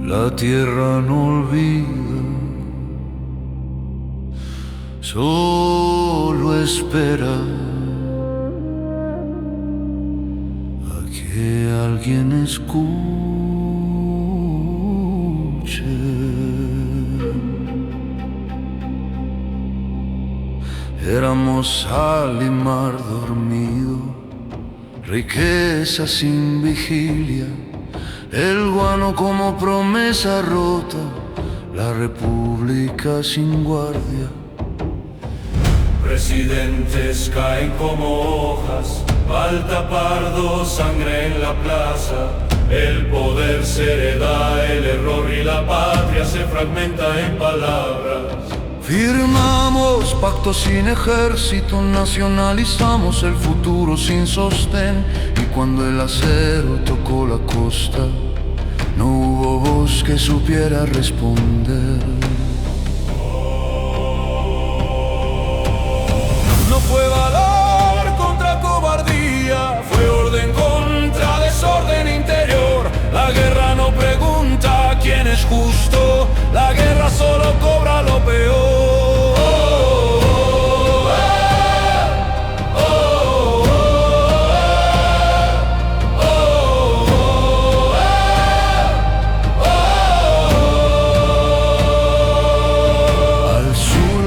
La tierra no olvida, solo espera a que alguien escuche. Éramos sal y mar dormido, riqueza sin vigilia, el guano como promesa rota, la república sin guardia. Presidentes caen como hojas, falta pardo, sangre en la plaza. El poder se hereda, el error y la patria se fragmenta en palabras. Firmamos pactos sin ejército, nacionalizamos el futuro sin sostén. Y cuando el acero tocó la costa, no hubo voz que supiera responder. No fue valor contra cobardía, fue orden contra desorden interior. La guerra no pregunta quién es justo, la guerra solo cobra lo peor.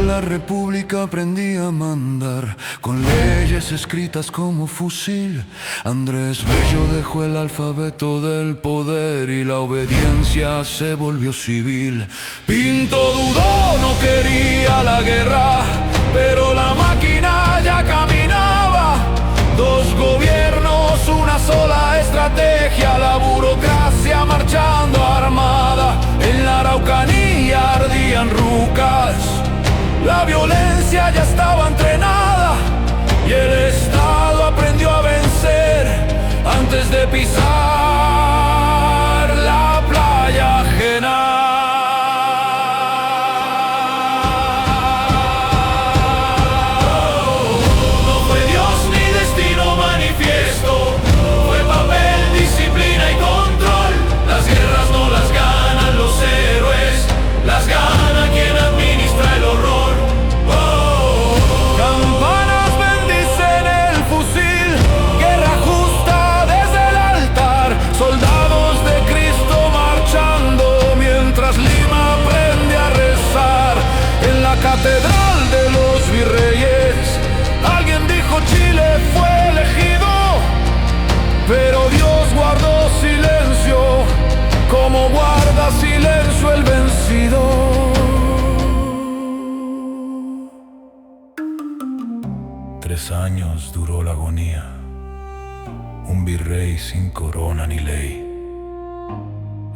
La república aprendía a mandar, con leyes escritas como fusil. Andrés Bello dejó el alfabeto del poder y la obediencia se volvió civil. Pinto dudó, no quería la guerra, pero la máquina ya caminaba. Dos gobiernos, una sola estrategia, la burocracia marchando armada. En la Araucanía ardían rucas, la violencia ya estaba entrenada y el Estado aprendió a vencer antes de pisar la playa ajena. No fue Dios ni destino manifiesto, fue papel, disciplina y control. Las guerras no las ganan los héroes, las gana quien administra el horror. Catedral de los virreyes, alguien dijo Chile fue elegido, pero Dios guardó silencio, como guarda silencio el vencido. 3 años duró la agonía, un virrey sin corona ni ley,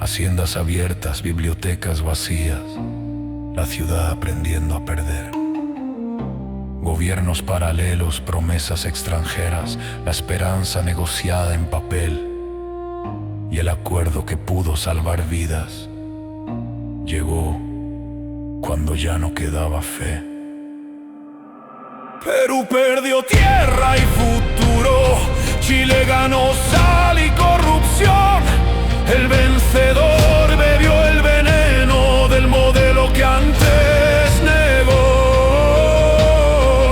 haciendas abiertas, bibliotecas vacías, la ciudad aprendiendo a perder. Gobiernos paralelos, promesas extranjeras, la esperanza negociada en papel. Y el acuerdo que pudo salvar vidas llegó cuando ya no quedaba fe. Perú perdió tierra y futuro, Chile ganó sal y corrupción. El vencedor bebió el veneno del modelo que antes negó.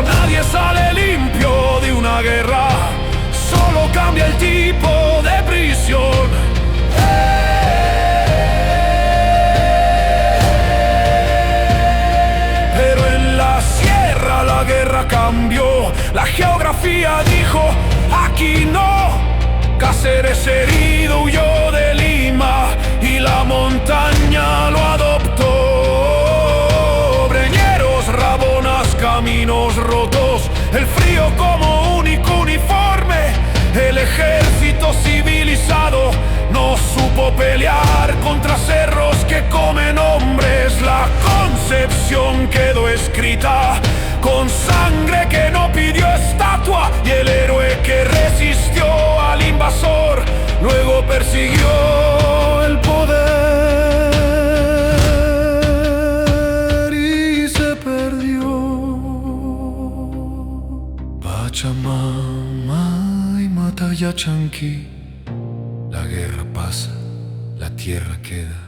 Nadie sale limpio de una guerra, solo cambia el tipo de prisión. Pero en la sierra la guerra cambió, la geografía dijo aquí no. Cáceres herido huyó de Lima y la montaña lo adoptó. Breñeros, Rabonas, caminos rotos, el frío como único uniforme. El ejército civilizado no supo pelear contra cerros que comen hombres. La concepción quedó escrita con sangre que no pidió estatua, y el héroe que resistió al invasor luego persiguió el poder y se perdió. Pachamama y Matayachanqui, la guerra pasa, la tierra queda.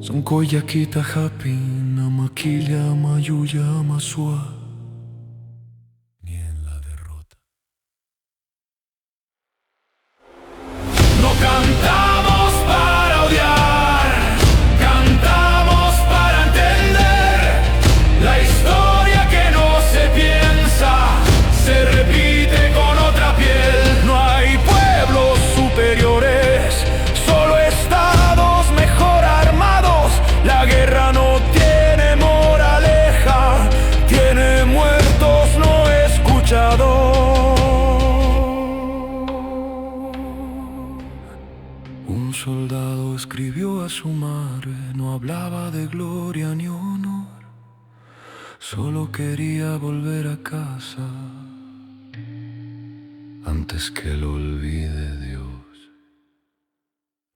Sonkoyakita hapin, amaquilla, mayuya, amasua. Ni en la derrota. No cantamos para odiar, cantamos para entender. La historia que no se piensa se repite con otra piel. No hay pueblos superiores, solo estados mejor armados. La guerra no tiene moraleja, tiene muertos no escuchados. Un soldado escribió a su madre, no hablaba de gloria ni honor, solo quería volver a casa antes que lo olvide Dios.